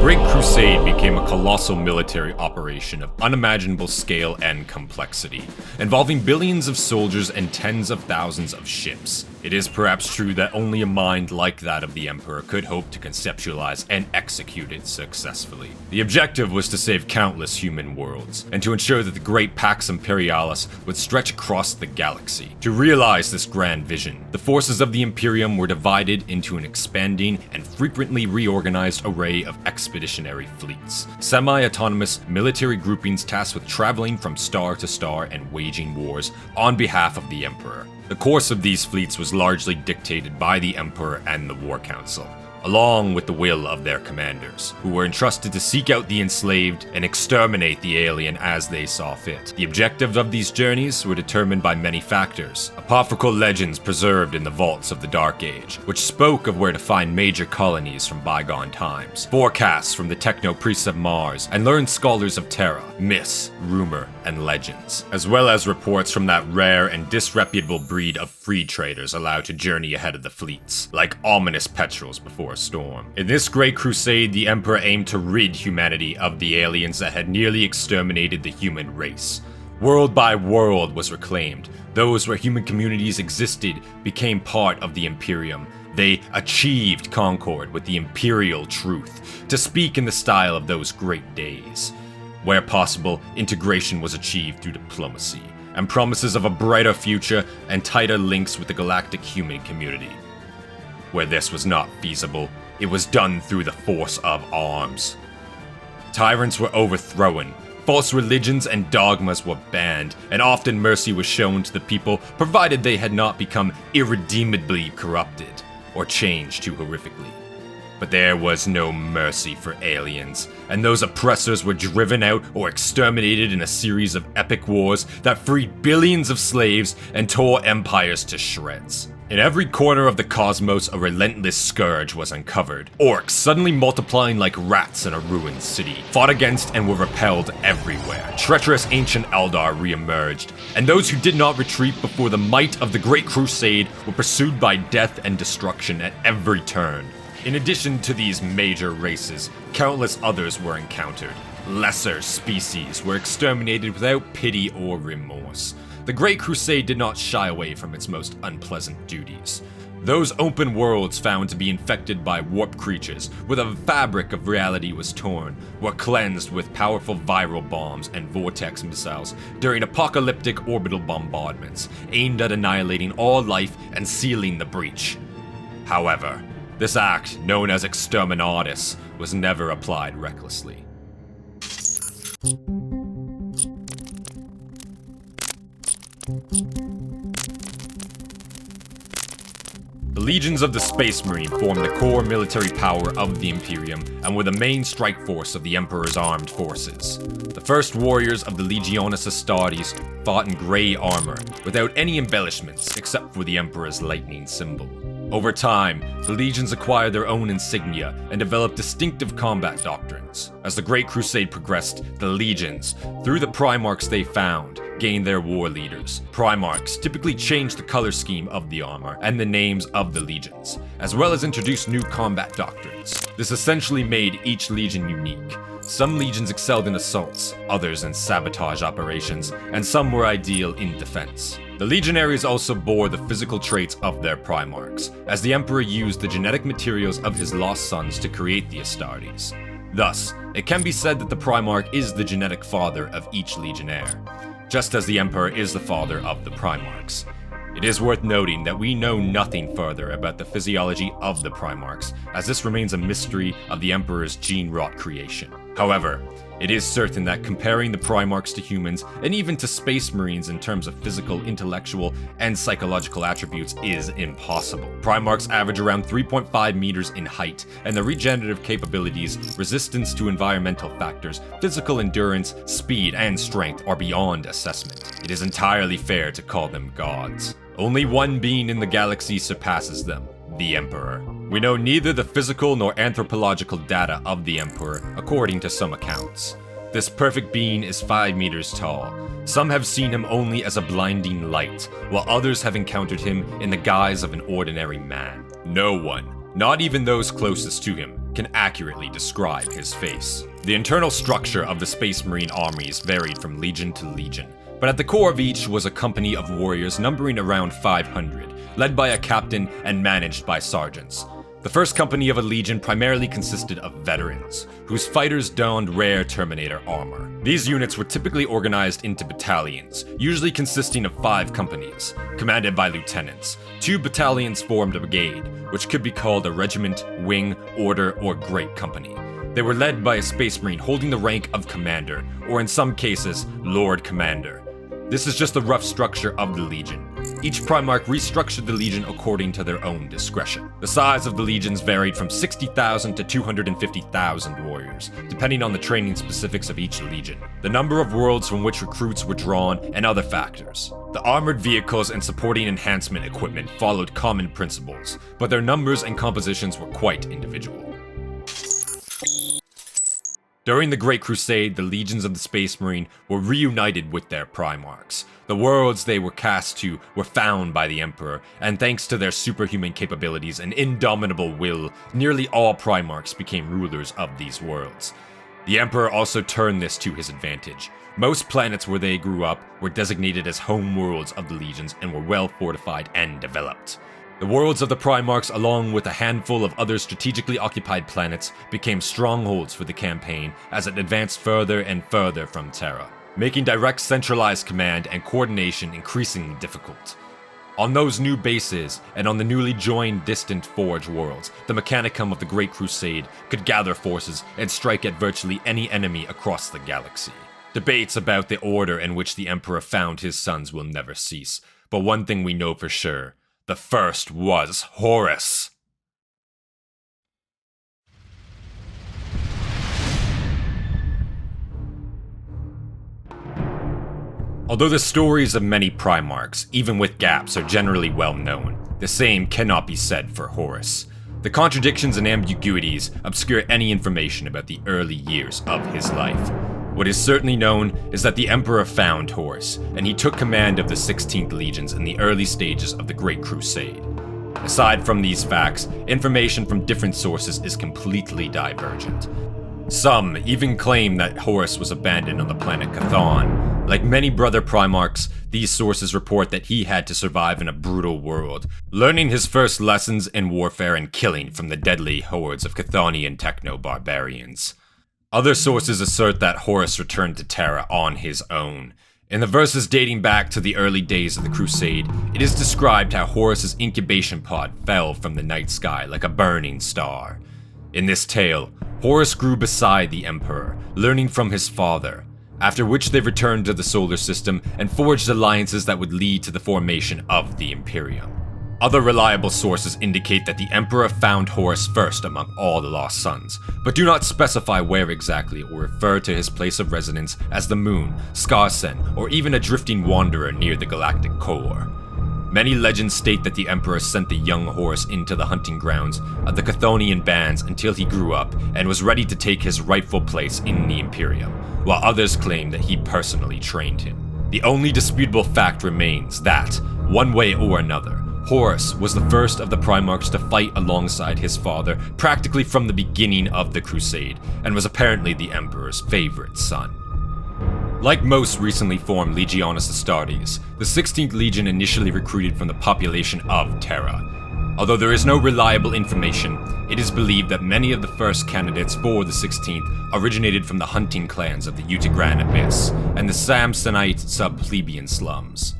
Great Crusade became a colossal military operation of unimaginable scale and complexity, involving billions of soldiers and tens of thousands of ships. It is perhaps true that only a mind like that of the Emperor could hope to conceptualize and execute it successfully. The objective was to save countless human worlds, and to ensure that the Great Pax Imperialis would stretch across the galaxy. To realize this grand vision, the forces of the Imperium were divided into an expanding and frequently reorganized array of expeditionary fleets, semi-autonomous military groupings tasked with traveling from star to star and waging wars on behalf of the Emperor. The course of these fleets was largely dictated by the Emperor and the War Council, along with the will of their commanders, who were entrusted to seek out the enslaved and exterminate the alien as they saw fit. The objectives of these journeys were determined by many factors: apocryphal legends preserved in the vaults of the Dark Age, which spoke of where to find major colonies from bygone times, forecasts from the techno-priests of Mars and learned scholars of Terra, myths, rumor, and legends, as well as reports from that rare and disreputable breed of free traders allowed to journey ahead of the fleets, like ominous petrels before a storm. In this Great Crusade, the Emperor aimed to rid humanity of the aliens that had nearly exterminated the human race. World by world was reclaimed. Those where human communities existed became part of the Imperium. They achieved concord with the imperial truth, to speak in the style of those great days. Where possible, integration was achieved through diplomacy, and promises of a brighter future and tighter links with the galactic human community. Where this was not feasible, it was done through the force of arms. Tyrants were overthrown, false religions and dogmas were banned, and often mercy was shown to the people provided they had not become irredeemably corrupted or changed too horrifically. But there was no mercy for aliens, and those oppressors were driven out or exterminated in a series of epic wars that freed billions of slaves and tore empires to shreds. In every corner of the cosmos, a relentless scourge was uncovered. Orcs, suddenly multiplying like rats in a ruined city, fought against and were repelled everywhere. Treacherous ancient Eldar re-emerged, and those who did not retreat before the might of the Great Crusade were pursued by death and destruction at every turn. In addition to these major races, countless others were encountered. Lesser species were exterminated without pity or remorse. The Great Crusade did not shy away from its most unpleasant duties. Those open worlds found to be infected by warped creatures, where the fabric of reality was torn, were cleansed with powerful viral bombs and vortex missiles during apocalyptic orbital bombardments, aimed at annihilating all life and sealing the breach. However, this act, known as exterminatus, was never applied recklessly. The legions of the Space Marine formed the core military power of the Imperium and were the main strike force of the Emperor's armed forces. The first warriors of the Legiones Astartes fought in grey armor, without any embellishments except for the Emperor's lightning symbol. Over time, the legions acquired their own insignia and developed distinctive combat doctrines. As the Great Crusade progressed, the legions, through the Primarchs they found, gained their war leaders. Primarchs typically changed the color scheme of the armor and the names of the legions, as well as introduced new combat doctrines. This essentially made each legion unique. Some legions excelled in assaults, others in sabotage operations, and some were ideal in defense. The legionaries also bore the physical traits of their Primarchs, as the Emperor used the genetic materials of his lost sons to create the Astartes. Thus, it can be said that the Primarch is the genetic father of each legionnaire, just as the Emperor is the father of the Primarchs. It is worth noting that we know nothing further about the physiology of the Primarchs, as this remains a mystery of the Emperor's gene-wrought creation. However, it is certain that comparing the Primarchs to humans, and even to Space Marines in terms of physical, intellectual, and psychological attributes, is impossible. Primarchs average around 3.5 meters in height, and their regenerative capabilities, resistance to environmental factors, physical endurance, speed, and strength are beyond assessment. It is entirely fair to call them gods. Only one being in the galaxy surpasses them: the Emperor. We know neither the physical nor anthropological data of the Emperor, according to some accounts. This perfect being is 5 meters tall. Some have seen him only as a blinding light, while others have encountered him in the guise of an ordinary man. No one, not even those closest to him, can accurately describe his face. The internal structure of the Space Marine armies varied from legion to legion, but at the core of each was a company of warriors numbering around 500, led by a captain and managed by sergeants. The first company of a legion primarily consisted of veterans, whose fighters donned rare Terminator armor. These units were typically organized into battalions, usually consisting of 5 companies, commanded by lieutenants. 2 battalions formed a brigade, which could be called a regiment, wing, order, or great company. They were led by a Space Marine holding the rank of commander, or in some cases, Lord Commander. This is just the rough structure of the Legion. Each Primarch restructured the Legion according to their own discretion. The size of the legions varied from 60,000 to 250,000 warriors, depending on the training specifics of each legion, the number of worlds from which recruits were drawn, and other factors. The armored vehicles and supporting enhancement equipment followed common principles, but their numbers and compositions were quite individual. During the Great Crusade, the legions of the Space Marine were reunited with their Primarchs. The worlds they were cast to were found by the Emperor, and thanks to their superhuman capabilities and indomitable will, nearly all Primarchs became rulers of these worlds. The Emperor also turned this to his advantage. Most planets where they grew up were designated as home worlds of the legions and were well fortified and developed. The worlds of the Primarchs, along with a handful of other strategically occupied planets, became strongholds for the campaign as it advanced further and further from Terra, making direct centralized command and coordination increasingly difficult. On those new bases, and on the newly joined distant Forge worlds, the Mechanicum of the Great Crusade could gather forces and strike at virtually any enemy across the galaxy. Debates about the order in which the Emperor found his sons will never cease, but one thing we know for sure: the first was Horus. Although the stories of many Primarchs, even with gaps, are generally well known, the same cannot be said for Horus. The contradictions and ambiguities obscure any information about the early years of his life. What is certainly known is that the Emperor found Horus, and he took command of the 16th Legions in the early stages of the Great Crusade. Aside from these facts, information from different sources is completely divergent. Some even claim that Horus was abandoned on the planet Chthon. Like many brother Primarchs, these sources report that he had to survive in a brutal world, learning his first lessons in warfare and killing from the deadly hordes of Chthonian techno-barbarians. Other sources assert that Horus returned to Terra on his own. In the verses dating back to the early days of the Crusade, it is described how Horus's incubation pod fell from the night sky like a burning star. In this tale, Horus grew beside the Emperor, learning from his father, after which they returned to the solar system and forged alliances that would lead to the formation of the Imperium. Other reliable sources indicate that the Emperor found Horus first among all the lost sons, but do not specify where exactly or refer to his place of residence as the Moon, Skarsen, or even a drifting wanderer near the galactic core. Many legends state that the Emperor sent the young Horus into the hunting grounds of the Chthonian bands until he grew up and was ready to take his rightful place in the Imperium, while others claim that he personally trained him. The only disputable fact remains that, one way or another, Horus was the first of the Primarchs to fight alongside his father practically from the beginning of the Crusade, and was apparently the Emperor's favorite son. Like most recently formed Legiones Astartes, the 16th Legion initially recruited from the population of Terra. Although there is no reliable information, it is believed that many of the first candidates for the 16th originated from the hunting clans of the Utigran Abyss and the Samsonite sub-plebeian slums.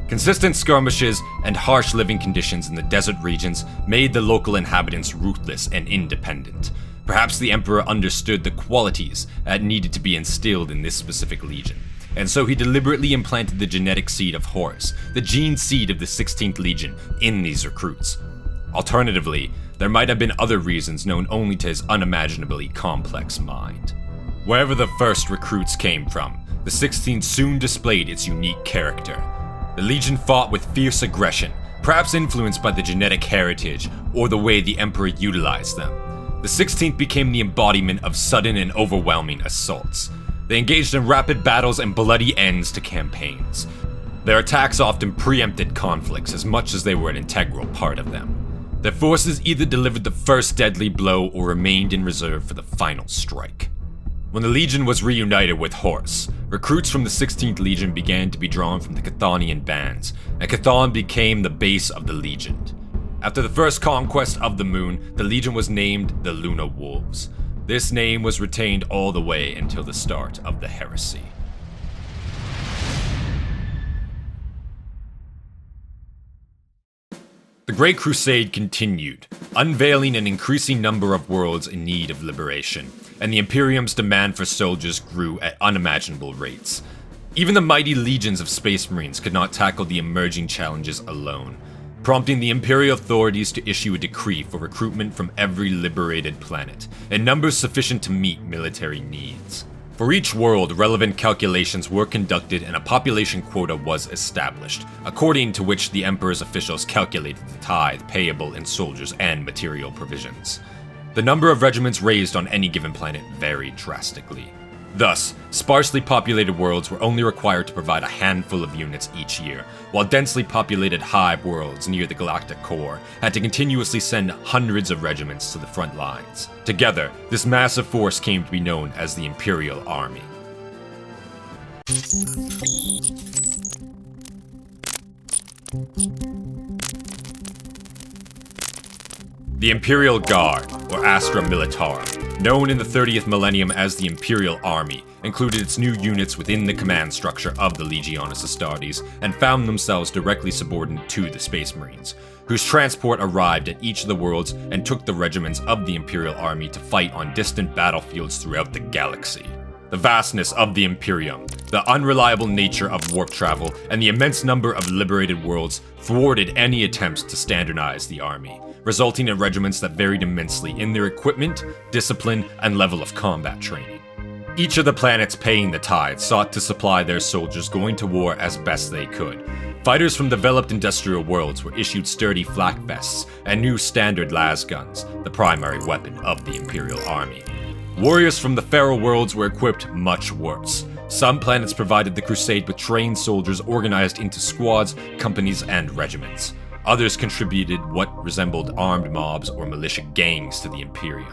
Consistent skirmishes and harsh living conditions in the desert regions made the local inhabitants ruthless and independent. Perhaps the Emperor understood the qualities that needed to be instilled in this specific legion, and so he deliberately implanted the genetic seed of Horus, the gene seed of the 16th Legion, in these recruits. Alternatively, there might have been other reasons known only to his unimaginably complex mind. Wherever the first recruits came from, the 16th soon displayed its unique character. The Legion fought with fierce aggression, perhaps influenced by the genetic heritage or the way the Emperor utilized them. The 16th became the embodiment of sudden and overwhelming assaults. They engaged in rapid battles and bloody ends to campaigns. Their attacks often preempted conflicts as much as they were an integral part of them. Their forces either delivered the first deadly blow or remained in reserve for the final strike. When the Legion was reunited with Horus, recruits from the 16th Legion began to be drawn from the Chthonian bands, and Chthon became the base of the Legion. After the first conquest of the moon, the Legion was named the Luna Wolves. This name was retained all the way until the start of the Heresy. The Great Crusade continued, unveiling an increasing number of worlds in need of liberation, and the Imperium's demand for soldiers grew at unimaginable rates. Even the mighty legions of Space Marines could not tackle the emerging challenges alone, prompting the Imperial authorities to issue a decree for recruitment from every liberated planet, in numbers sufficient to meet military needs. For each world, relevant calculations were conducted and a population quota was established, according to which the Emperor's officials calculated the tithe payable in soldiers and material provisions. The number of regiments raised on any given planet varied drastically. Thus, sparsely populated worlds were only required to provide a handful of units each year, while densely populated hive worlds near the galactic core had to continuously send hundreds of regiments to the front lines. Together, this massive force came to be known as the Imperial Army. The Imperial Guard, or Astra Militarum, known in the 30th millennium as the Imperial Army, included its new units within the command structure of the Legionis Astartes and found themselves directly subordinate to the Space Marines, whose transport arrived at each of the worlds and took the regiments of the Imperial Army to fight on distant battlefields throughout the galaxy. The vastness of the Imperium, the unreliable nature of warp travel, and the immense number of liberated worlds thwarted any attempts to standardize the army, resulting in regiments that varied immensely in their equipment, discipline, and level of combat training. Each of the planets paying the tithe sought to supply their soldiers going to war as best they could. Fighters from developed industrial worlds were issued sturdy flak vests and new standard las guns, the primary weapon of the Imperial Army. Warriors from the feral worlds were equipped much worse. Some planets provided the Crusade with trained soldiers organized into squads, companies, and regiments. Others contributed what resembled armed mobs or militia gangs to the Imperium.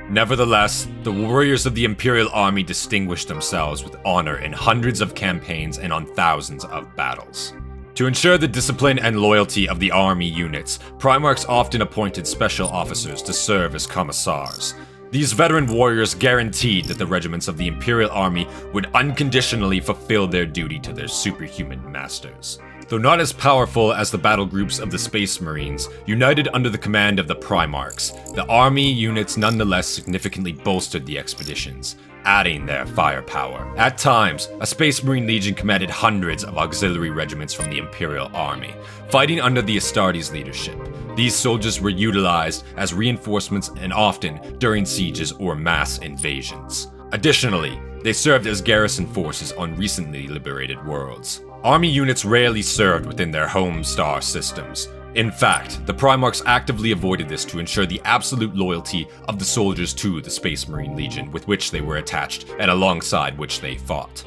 Nevertheless, the warriors of the Imperial Army distinguished themselves with honor in hundreds of campaigns and on thousands of battles. To ensure the discipline and loyalty of the army units, Primarchs often appointed special officers to serve as commissars. These veteran warriors guaranteed that the regiments of the Imperial Army would unconditionally fulfill their duty to their superhuman masters. Though not as powerful as the battle groups of the Space Marines, united under the command of the Primarchs, the army units nonetheless significantly bolstered the expeditions, adding their firepower. At times, a Space Marine Legion commanded hundreds of auxiliary regiments from the Imperial Army, fighting under the Astartes' leadership. These soldiers were utilized as reinforcements and often during sieges or mass invasions. Additionally, they served as garrison forces on recently liberated worlds. Army units rarely served within their home star systems. In fact, the Primarchs actively avoided this to ensure the absolute loyalty of the soldiers to the Space Marine Legion with which they were attached and alongside which they fought.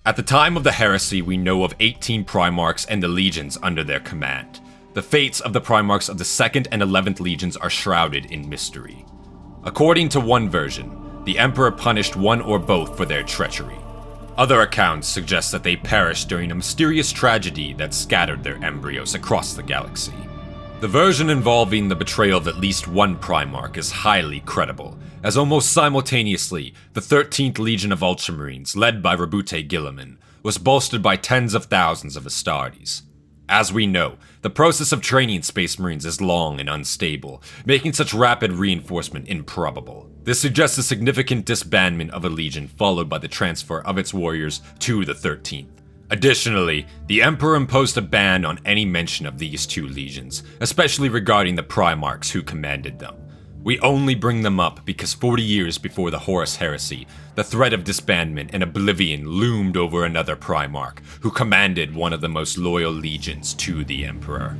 At the time of the Heresy, we know of 18 Primarchs and the legions under their command. The fates of the Primarchs of the 2nd and 11th legions are shrouded in mystery. According to one version, the Emperor punished one or both for their treachery. Other accounts suggest that they perished during a mysterious tragedy that scattered their embryos across the galaxy. The version involving the betrayal of at least one Primarch is highly credible, as almost simultaneously, the 13th Legion of Ultramarines, led by Roboute Guilliman, was bolstered by tens of thousands of Astartes. As we know, the process of training Space Marines is long and unstable, making such rapid reinforcement improbable. This suggests a significant disbandment of a legion followed by the transfer of its warriors to the 13th. Additionally, the Emperor imposed a ban on any mention of these two legions, especially regarding the Primarchs who commanded them. We only bring them up because 40 years before the Horus Heresy, the threat of disbandment and oblivion loomed over another Primarch, who commanded one of the most loyal legions to the Emperor.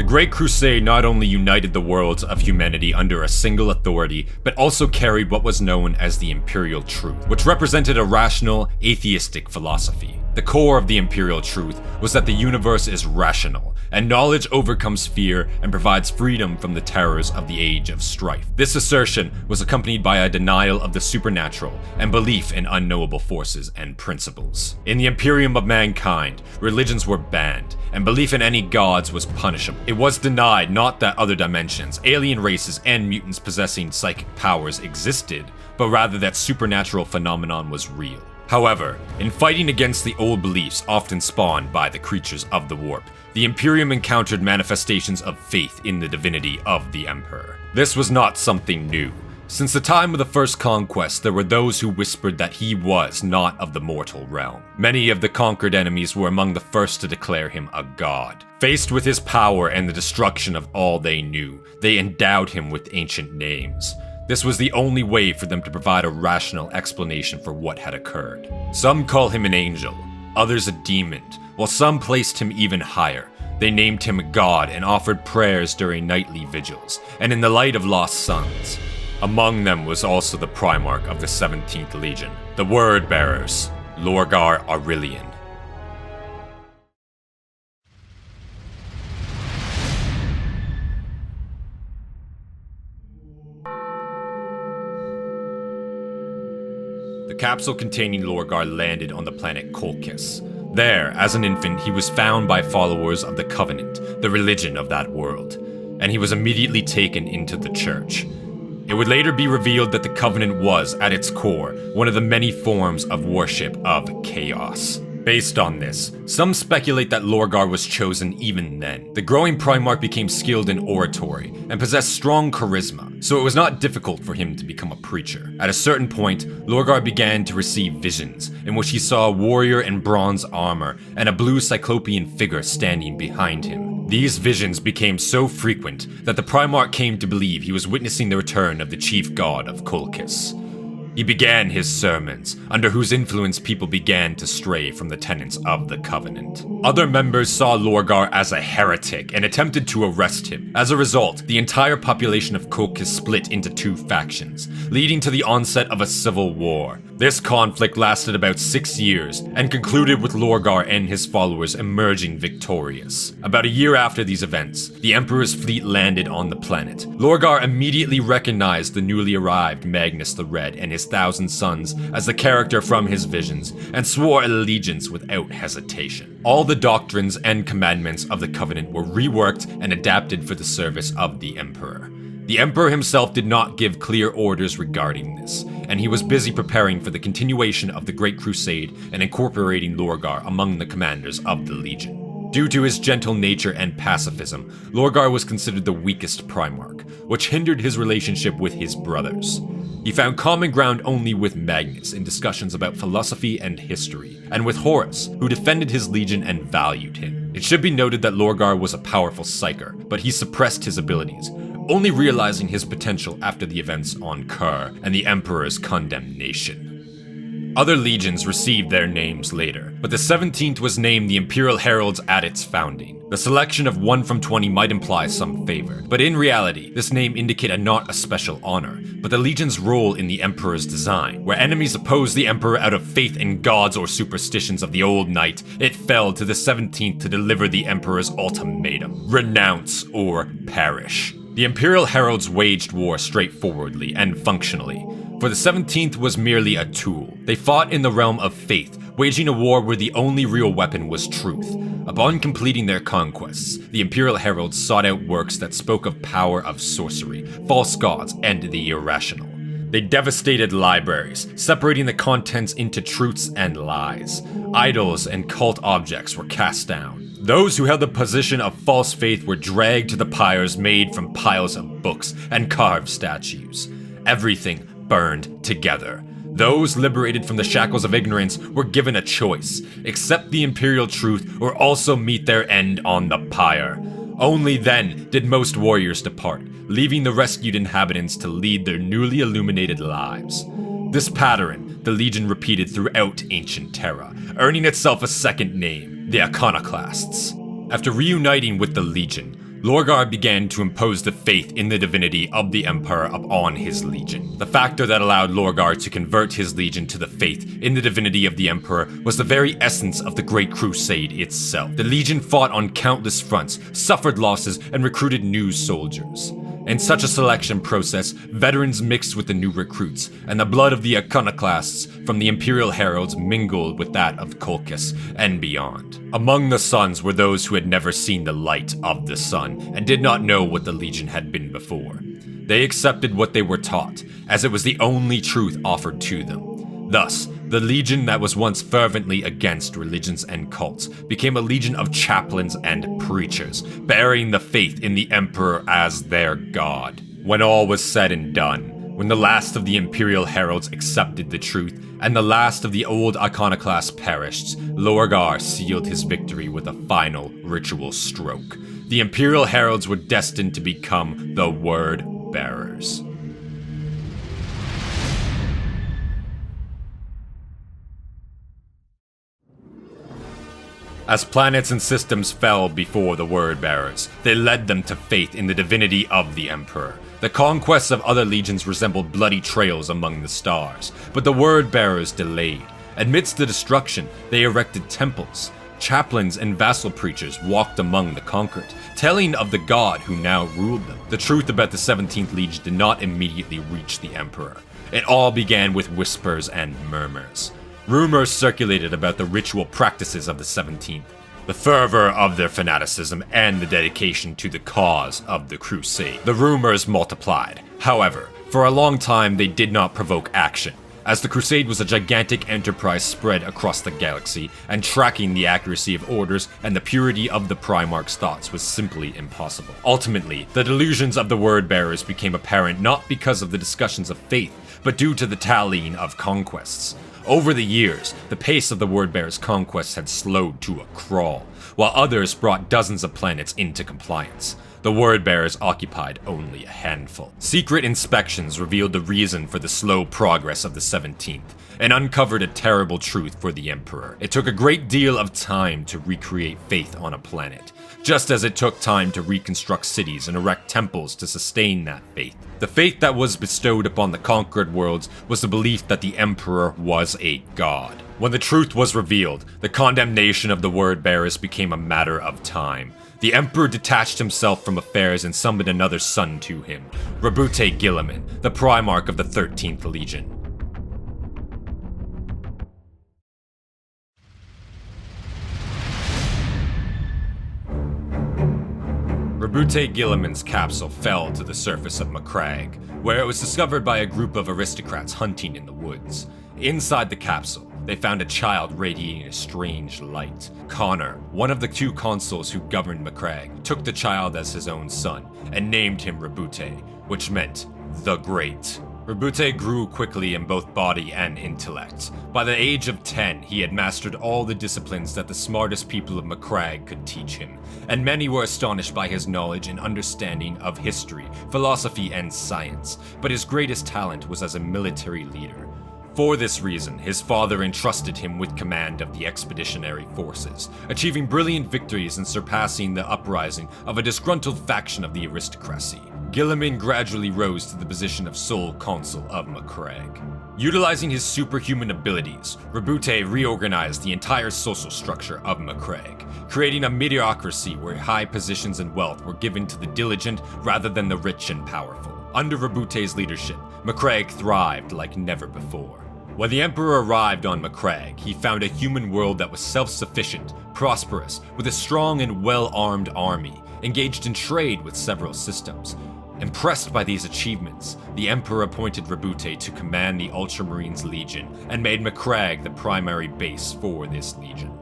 The Great Crusade not only united the worlds of humanity under a single authority, but also carried what was known as the Imperial Truth, which represented a rational, atheistic philosophy. The core of the Imperial Truth was that the universe is rational, and knowledge overcomes fear and provides freedom from the terrors of the Age of Strife. This assertion was accompanied by a denial of the supernatural and belief in unknowable forces and principles. In the Imperium of mankind, religions were banned, and belief in any gods was punishable. It was denied not that other dimensions, alien races, and mutants possessing psychic powers existed, but rather that supernatural phenomenon was real. However, in fighting against the old beliefs often spawned by the creatures of the warp, the Imperium encountered manifestations of faith in the divinity of the Emperor. This was not something new. Since the time of the First Conquest, there were those who whispered that he was not of the mortal realm. Many of the conquered enemies were among the first to declare him a god. Faced with his power and the destruction of all they knew, they endowed him with ancient names. This was the only way for them to provide a rational explanation for what had occurred. Some call him an angel, others a demon, while some placed him even higher. They named him a god and offered prayers during nightly vigils, and in the light of lost suns. Among them was also the Primarch of the 17th Legion, the Word Bearers, Lorgar Aurelian. The capsule containing Lorgar landed on the planet Colchis. There, as an infant, he was found by followers of the Covenant, the religion of that world, and he was immediately taken into the church. It would later be revealed that the Covenant was, at its core, one of the many forms of worship of chaos. Based on this, some speculate that Lorgar was chosen even then. The growing Primarch became skilled in oratory and possessed strong charisma, so it was not difficult for him to become a preacher. At a certain point, Lorgar began to receive visions, in which he saw a warrior in bronze armor and a blue cyclopean figure standing behind him. These visions became so frequent that the Primarch came to believe he was witnessing the return of the chief god of Colchis. He began his sermons, under whose influence people began to stray from the tenets of the Covenant. Other members saw Lorgar as a heretic and attempted to arrest him. As a result, the entire population of Colchis split into two factions, leading to the onset of a civil war. This conflict lasted about 6 years and concluded with Lorgar and his followers emerging victorious. About a year after these events, the Emperor's fleet landed on the planet. Lorgar immediately recognized the newly arrived Magnus the Red and his 1,000 sons as the character from his visions, and swore allegiance without hesitation. All the doctrines and commandments of the Covenant were reworked and adapted for the service of the Emperor. The Emperor himself did not give clear orders regarding this, and he was busy preparing for the continuation of the Great Crusade and incorporating Lorgar among the commanders of the Legion. Due to his gentle nature and pacifism, Lorgar was considered the weakest Primarch, which hindered his relationship with his brothers. He found common ground only with Magnus in discussions about philosophy and history, and with Horus, who defended his legion and valued him. It should be noted that Lorgar was a powerful psyker, but he suppressed his abilities, only realizing his potential after the events on Kur and the Emperor's condemnation. Other legions received their names later, but the 17th was named the Imperial Heralds at its founding. The selection of 1 from 20 might imply some favor, but in reality, this name indicated not a special honor, but the legion's role in the Emperor's design. Where enemies opposed the Emperor out of faith in gods or superstitions of the old night, it fell to the 17th to deliver the Emperor's ultimatum: renounce or perish. The Imperial Heralds waged war straightforwardly and functionally, for the 17th was merely a tool. They fought in the realm of faith, waging a war where the only real weapon was truth. Upon completing their conquests, the Imperial Heralds sought out works that spoke of power of sorcery, false gods, and the irrational. They devastated libraries, separating the contents into truths and lies. Idols and cult objects were cast down. Those who held the position of false faith were dragged to the pyres made from piles of books and carved statues. Everything burned together. Those liberated from the shackles of ignorance were given a choice: accept the imperial truth or also meet their end on the pyre. Only then did most warriors depart, leaving the rescued inhabitants to lead their newly illuminated lives. This pattern the Legion repeated throughout ancient Terra, earning itself a second name, the Iconoclasts. After reuniting with the Legion, Lorgar began to impose the faith in the divinity of the Emperor upon his legion. The factor that allowed Lorgar to convert his legion to the faith in the divinity of the Emperor was the very essence of the Great Crusade itself. The legion fought on countless fronts, suffered losses, and recruited new soldiers. In such a selection process, veterans mixed with the new recruits, and the blood of the iconoclasts from the Imperial heralds mingled with that of Colchis and beyond. Among the sons were those who had never seen the light of the sun and did not know what the Legion had been before. They accepted what they were taught, as it was the only truth offered to them. Thus, the Legion that was once fervently against religions and cults became a legion of chaplains and preachers, bearing the faith in the Emperor as their god. When all was said and done, when the last of the Imperial heralds accepted the truth, and the last of the old iconoclasts perished, Lorgar sealed his victory with a final ritual stroke. The Imperial heralds were destined to become the Word Bearers. As planets and systems fell before the Word Bearers, they led them to faith in the divinity of the Emperor. The conquests of other legions resembled bloody trails among the stars, but the Word Bearers delayed. Amidst the destruction, they erected temples. Chaplains and vassal preachers walked among the conquered, telling of the god who now ruled them. The truth about the 17th Legion did not immediately reach the Emperor. It all began with whispers and murmurs. Rumors circulated about the ritual practices of the 17th, the fervor of their fanaticism, and the dedication to the cause of the Crusade. The rumors multiplied. However, for a long time they did not provoke action, as the Crusade was a gigantic enterprise spread across the galaxy, and tracking the accuracy of orders and the purity of the Primarchs' thoughts was simply impossible. Ultimately, the delusions of the Word Bearers became apparent not because of the discussions of faith, but due to the tallying of conquests. Over the years, the pace of the Word Bearers' conquests had slowed to a crawl, while others brought dozens of planets into compliance. The Word Bearers occupied only a handful. Secret inspections revealed the reason for the slow progress of the 17th, and uncovered a terrible truth for the Emperor. It took a great deal of time to recreate faith on a planet, just as it took time to reconstruct cities and erect temples to sustain that faith. The faith that was bestowed upon the conquered worlds was the belief that the Emperor was a god. When the truth was revealed, the condemnation of the Word Bearers became a matter of time. The Emperor detached himself from affairs and summoned another son to him, Roboute Guilliman, the Primarch of the 13th Legion. Roboute Guilliman's capsule fell to the surface of Macragge, where it was discovered by a group of aristocrats hunting in the woods. Inside the capsule, they found a child radiating a strange light. Connor, one of the two consuls who governed Macragge, took the child as his own son and named him Roboute, which meant the Great. Roboute grew quickly in both body and intellect. By the age of 10, he had mastered all the disciplines that the smartest people of Macragge could teach him, and many were astonished by his knowledge and understanding of history, philosophy, and science, but his greatest talent was as a military leader. For this reason, his father entrusted him with command of the expeditionary forces, achieving brilliant victories and surpassing the uprising of a disgruntled faction of the aristocracy. Guilliman gradually rose to the position of sole consul of Macragge. Utilizing his superhuman abilities, Roboute reorganized the entire social structure of Macragge, creating a mediocrity where high positions and wealth were given to the diligent rather than the rich and powerful. Under Roboute's leadership, Macragge thrived like never before. When the Emperor arrived on Macragge, he found a human world that was self-sufficient, prosperous, with a strong and well-armed army, engaged in trade with several systems. Impressed by these achievements, the Emperor appointed Roboute to command the Ultramarines Legion and made Macragge the primary base for this legion.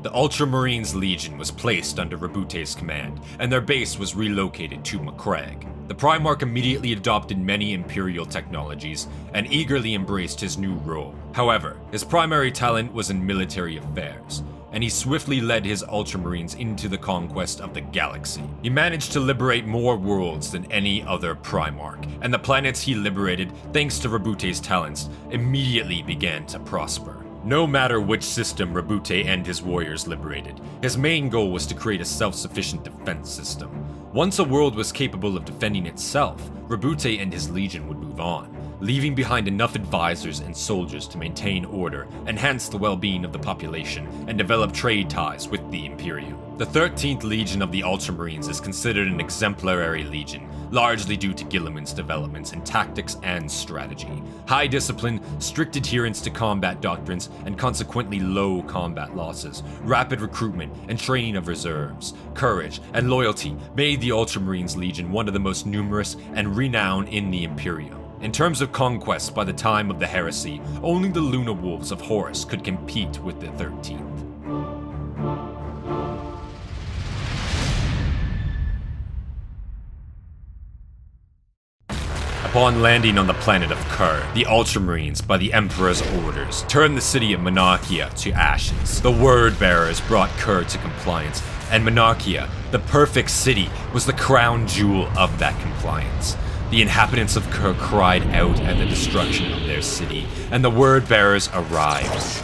The Ultramarines Legion was placed under Roboute's command, and their base was relocated to Macragge. The Primarch immediately adopted many Imperial technologies and eagerly embraced his new role. However, his primary talent was in military affairs, and he swiftly led his Ultramarines into the conquest of the galaxy. He managed to liberate more worlds than any other Primarch, and the planets he liberated, thanks to Roboute's talents, immediately began to prosper. No matter which system Roboute and his warriors liberated, his main goal was to create a self-sufficient defense system. Once a world was capable of defending itself, Roboute and his legion would move on, leaving behind enough advisors and soldiers to maintain order, enhance the well-being of the population, and develop trade ties with the Imperium. The 13th Legion of the Ultramarines is considered an exemplary legion, largely due to Guilliman's developments in tactics and strategy. High discipline, strict adherence to combat doctrines, and consequently low combat losses, rapid recruitment and training of reserves, courage, and loyalty made the Ultramarines Legion one of the most numerous and renowned in the Imperium. In terms of conquest by the time of the Heresy, only the Luna Wolves of Horus could compete with the 13th. Upon landing on the planet of Kur, the Ultramarines, by the Emperor's orders, turned the city of Monarchia to ashes. The Word-Bearers brought Kur to compliance, and Monarchia, the perfect city, was the crown jewel of that compliance. The inhabitants of Kur cried out at the destruction of their city, and the Word-Bearers arrived.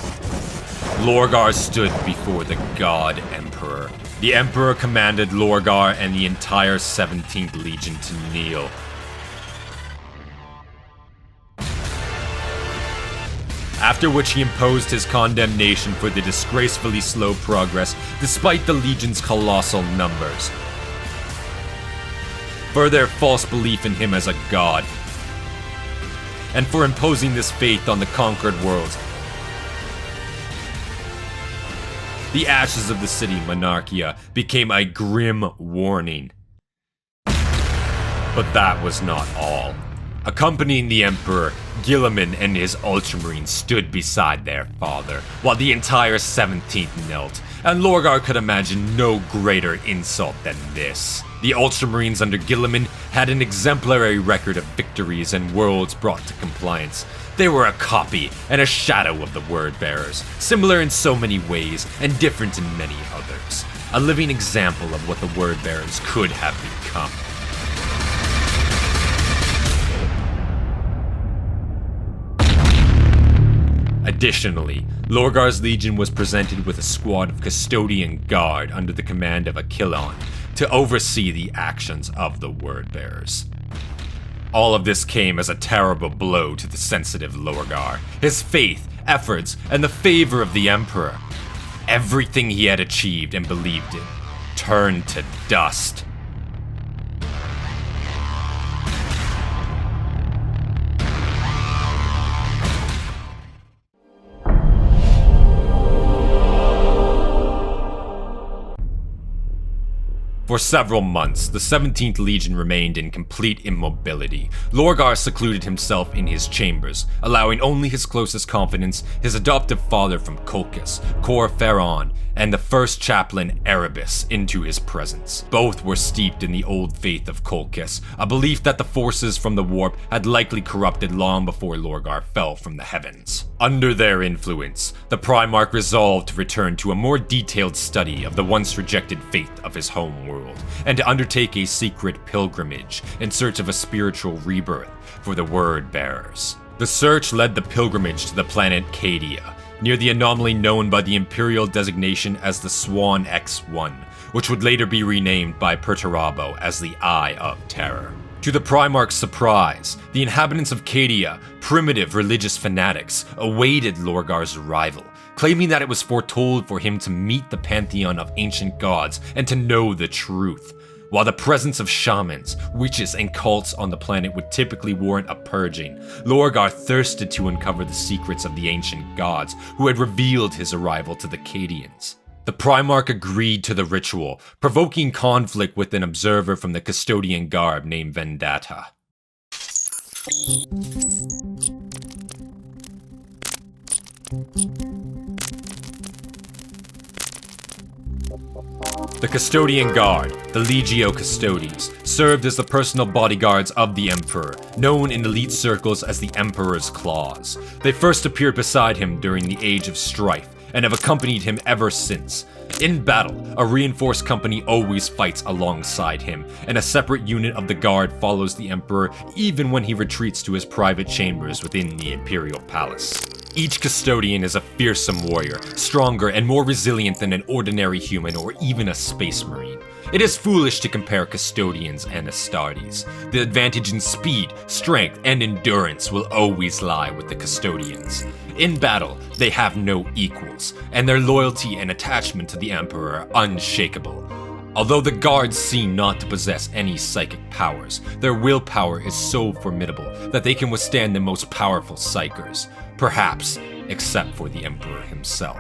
Lorgar stood before the God Emperor. The Emperor commanded Lorgar and the entire 17th Legion to kneel. After which he imposed his condemnation for the disgracefully slow progress despite the Legion's colossal numbers, for their false belief in him as a god, and for imposing this faith on the conquered worlds. The ashes of the city Monarchia became a grim warning. But that was not all. Accompanying the Emperor, Guilliman and his Ultramarines stood beside their father, while the entire 17th knelt, and Lorgar could imagine no greater insult than this. The Ultramarines under Guilliman had an exemplary record of victories and worlds brought to compliance. They were a copy and a shadow of the Word-Bearers, similar in so many ways and different in many others. A living example of what the Word-Bearers could have become. Additionally, Lorgar's Legion was presented with a squad of Custodian Guard under the command of Aquilon to oversee the actions of the Word-Bearers. All of this came as a terrible blow to the sensitive Lorgar, his faith, efforts, and the favor of the Emperor. Everything he had achieved and believed in turned to dust. For several months, the 17th Legion remained in complete immobility. Lorgar secluded himself in his chambers, allowing only his closest confidants, his adoptive father from Colchis, Cor Ferron, and the first chaplain Erebus into his presence. Both were steeped in the old faith of Colchis, a belief that the forces from the warp had likely corrupted long before Lorgar fell from the heavens. Under their influence, the Primarch resolved to return to a more detailed study of the once rejected faith of his home world, and to undertake a secret pilgrimage in search of a spiritual rebirth for the Word-Bearers. The search led the pilgrimage to the planet Cadia, near the anomaly known by the Imperial designation as the Swan X1, which would later be renamed by Perturabo as the Eye of Terror. To the Primarch's surprise, the inhabitants of Cadia, primitive religious fanatics, awaited Lorgar's arrival, claiming that it was foretold for him to meet the pantheon of ancient gods and to know the truth. While the presence of shamans, witches, and cults on the planet would typically warrant a purging, Lorgar thirsted to uncover the secrets of the ancient gods who had revealed his arrival to the Cadians. The Primarch agreed to the ritual, provoking conflict with an observer from the Custodian Guard named Vendetta. The Custodian Guard, the Legio Custodes, served as the personal bodyguards of the Emperor, known in elite circles as the Emperor's Claws. They first appeared beside him during the Age of Strife, and have accompanied him ever since. In battle, a reinforced company always fights alongside him, and a separate unit of the Guard follows the Emperor even when he retreats to his private chambers within the Imperial Palace. Each Custodian is a fearsome warrior, stronger and more resilient than an ordinary human or even a space marine. It is foolish to compare Custodians and Astartes. The advantage in speed, strength, and endurance will always lie with the Custodians. In battle, they have no equals, and their loyalty and attachment to the Emperor are unshakable. Although the guards seem not to possess any psychic powers, their willpower is so formidable that they can withstand the most powerful psykers, perhaps except for the Emperor himself.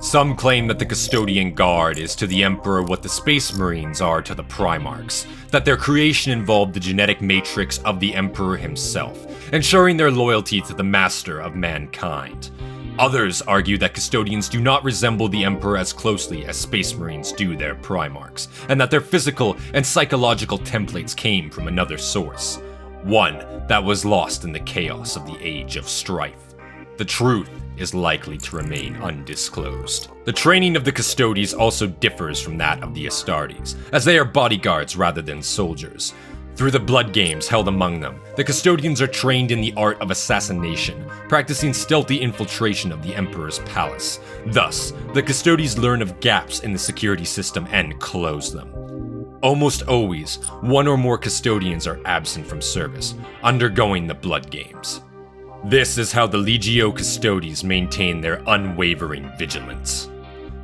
Some claim that the Custodian Guard is to the Emperor what the Space Marines are to the Primarchs, that their creation involved the genetic matrix of the Emperor himself, ensuring their loyalty to the master of mankind. Others argue that Custodians do not resemble the Emperor as closely as Space Marines do their Primarchs, and that their physical and psychological templates came from another source, one that was lost in the chaos of the Age of Strife. The truth is likely to remain undisclosed. The training of the Custodes also differs from that of the Astartes, as they are bodyguards rather than soldiers. Through the blood games held among them, the Custodians are trained in the art of assassination, practicing stealthy infiltration of the Emperor's palace. Thus, the Custodes learn of gaps in the security system and close them. Almost always, one or more Custodians are absent from service, undergoing the blood games. This is how the Legio Custodes maintain their unwavering vigilance.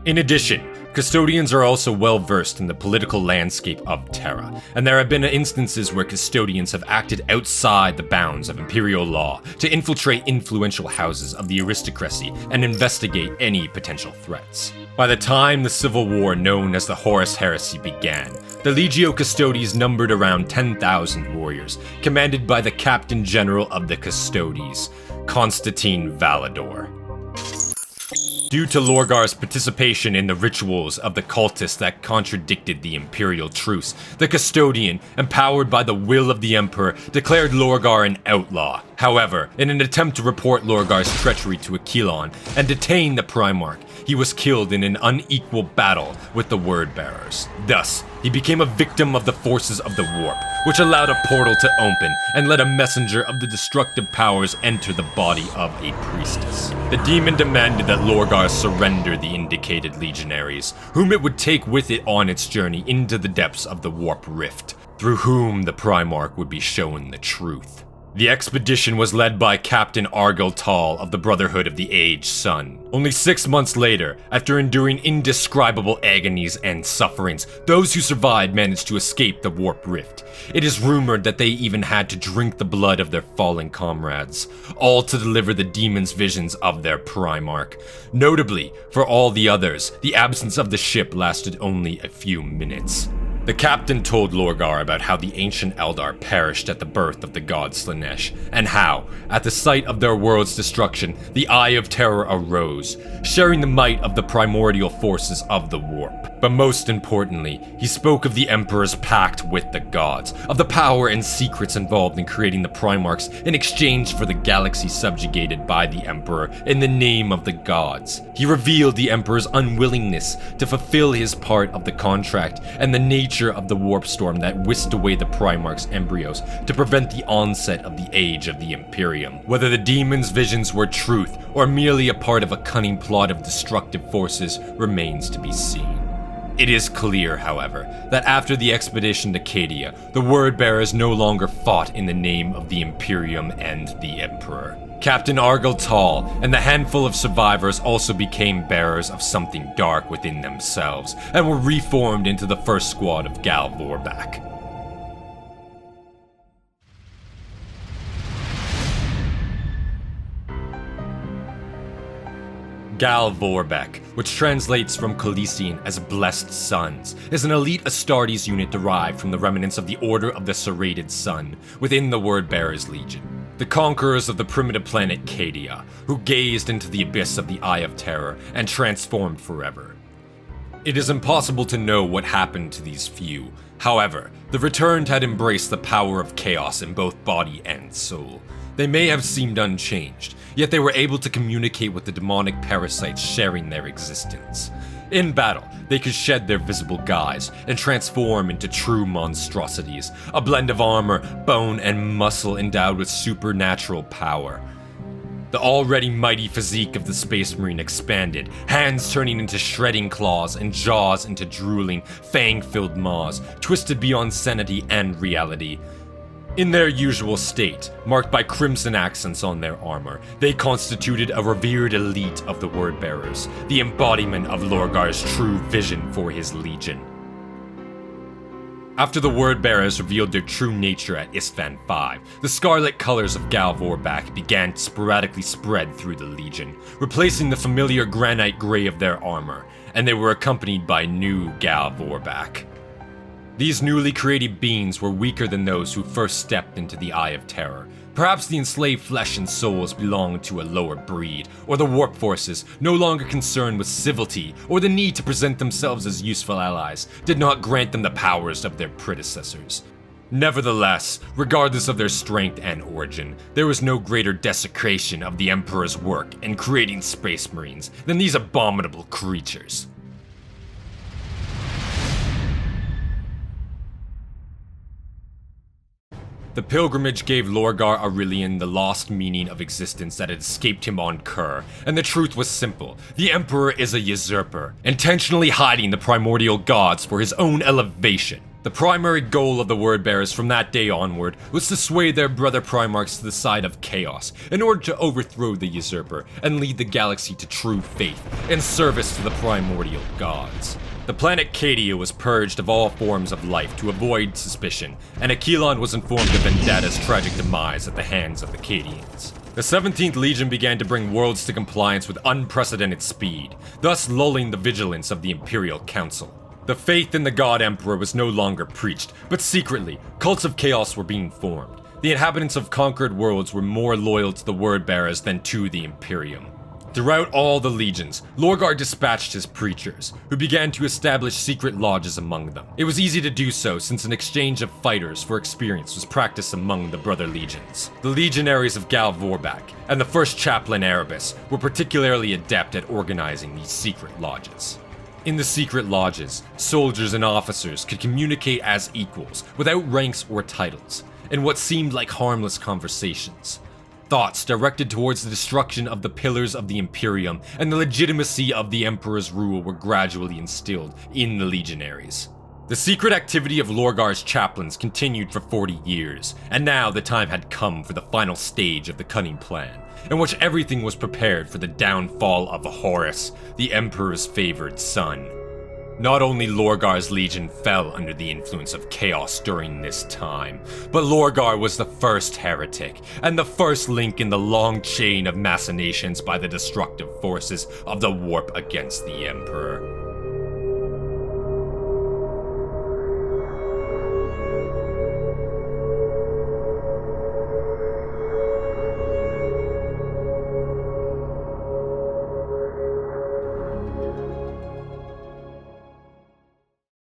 In addition, Custodians are also well versed in the political landscape of Terra, and there have been instances where Custodians have acted outside the bounds of Imperial law to infiltrate influential houses of the aristocracy and investigate any potential threats. By the time the civil war known as the Horus Heresy began, the Legio Custodes numbered around 10,000 warriors, commanded by the Captain General of the Custodes, Constantine Valador. Due to Lorgar's participation in the rituals of the cultists that contradicted the Imperial truce, the Custodian, empowered by the will of the Emperor, declared Lorgar an outlaw. However, in an attempt to report Lorgar's treachery to Aquilon and detain the Primarch, he was killed in an unequal battle with the Word-Bearers. Thus, he became a victim of the forces of the Warp, which allowed a portal to open and let a messenger of the destructive powers enter the body of a priestess. The demon demanded that Lorgar surrender the indicated legionaries, whom it would take with it on its journey into the depths of the Warp Rift, through whom the Primarch would be shown the truth. The expedition was led by Captain Argyll Tall of the Brotherhood of the Aged Sun. Only 6 months later, after enduring indescribable agonies and sufferings, those who survived managed to escape the Warp Rift. It is rumored that they even had to drink the blood of their fallen comrades, all to deliver the demon's visions of their Primarch. Notably, for all the others, the absence of the ship lasted only a few minutes. The captain told Lorgar about how the ancient Eldar perished at the birth of the god Slaanesh, and how, at the sight of their world's destruction, the Eye of Terror arose, sharing the might of the primordial forces of the Warp. But most importantly, he spoke of the Emperor's pact with the gods, of the power and secrets involved in creating the Primarchs in exchange for the galaxy subjugated by the Emperor in the name of the gods. He revealed the Emperor's unwillingness to fulfill his part of the contract and the nature of the warp storm that whisked away the Primarch's embryos to prevent the onset of the Age of the Imperium. Whether the demon's visions were truth or merely a part of a cunning plot of destructive forces remains to be seen. It is clear, however, that after the expedition to Cadia, the Word-Bearers no longer fought in the name of the Imperium and the Emperor. Captain Argyll Tall and the handful of survivors also became bearers of something dark within themselves, and were reformed into the first squad of Gal Vorbak. Gal Vorbak, which translates from Khaleesian as Blessed Sons, is an elite Astartes unit derived from the remnants of the Order of the Serrated Sun within the Word-Bearers Legion, the conquerors of the primitive planet Cadia, who gazed into the abyss of the Eye of Terror and transformed forever. It is impossible to know what happened to these few. However, the Returned had embraced the power of chaos in both body and soul. They may have seemed unchanged, yet they were able to communicate with the demonic parasites sharing their existence. In battle, they could shed their visible guise and transform into true monstrosities, a blend of armor, bone, and muscle endowed with supernatural power. The already mighty physique of the Space Marine expanded, hands turning into shredding claws and jaws into drooling, fang-filled maws, twisted beyond sanity and reality. In their usual state, marked by crimson accents on their armor, they constituted a revered elite of the Word-Bearers, the embodiment of Lorgar's true vision for his legion. After the Word-Bearers revealed their true nature at Isstvan V, the scarlet colors of Gal Vorbak began to sporadically spread through the Legion, replacing the familiar granite gray of their armor, and they were accompanied by new Gal Vorbak. These newly created beings were weaker than those who first stepped into the Eye of Terror. Perhaps the enslaved flesh and souls belonged to a lower breed, or the warp forces, no longer concerned with civility or the need to present themselves as useful allies, did not grant them the powers of their predecessors. Nevertheless, regardless of their strength and origin, there was no greater desecration of the Emperor's work in creating Space Marines than these abominable creatures. The pilgrimage gave Lorgar Aurelian the lost meaning of existence that had escaped him on Kur, and the truth was simple. The Emperor is a usurper, intentionally hiding the primordial gods for his own elevation. The primary goal of the Word-Bearers from that day onward was to sway their brother Primarchs to the side of chaos, in order to overthrow the usurper and lead the galaxy to true faith and service to the primordial gods. The planet Cadia was purged of all forms of life to avoid suspicion, and Aquilon was informed of Vendata's tragic demise at the hands of the Cadians. The 17th Legion began to bring worlds to compliance with unprecedented speed, thus lulling the vigilance of the Imperial Council. The faith in the God Emperor was no longer preached, but secretly, cults of chaos were being formed. The inhabitants of conquered worlds were more loyal to the Word-Bearers than to the Imperium. Throughout all the legions, Lorgar dispatched his preachers, who began to establish secret lodges among them. It was easy to do so since an exchange of fighters for experience was practiced among the brother legions. The legionaries of Gal Vorbak and the first chaplain Erebus were particularly adept at organizing these secret lodges. In the secret lodges, soldiers and officers could communicate as equals, without ranks or titles, in what seemed like harmless conversations. Thoughts directed towards the destruction of the pillars of the Imperium and the legitimacy of the Emperor's rule were gradually instilled in the legionaries. The secret activity of Lorgar's chaplains continued for 40 years, and now the time had come for the final stage of the cunning plan, in which everything was prepared for the downfall of Horus, the Emperor's favored son. Not only Lorgar's legion fell under the influence of chaos during this time, but Lorgar was the first heretic, and the first link in the long chain of machinations by the destructive forces of the warp against the Emperor.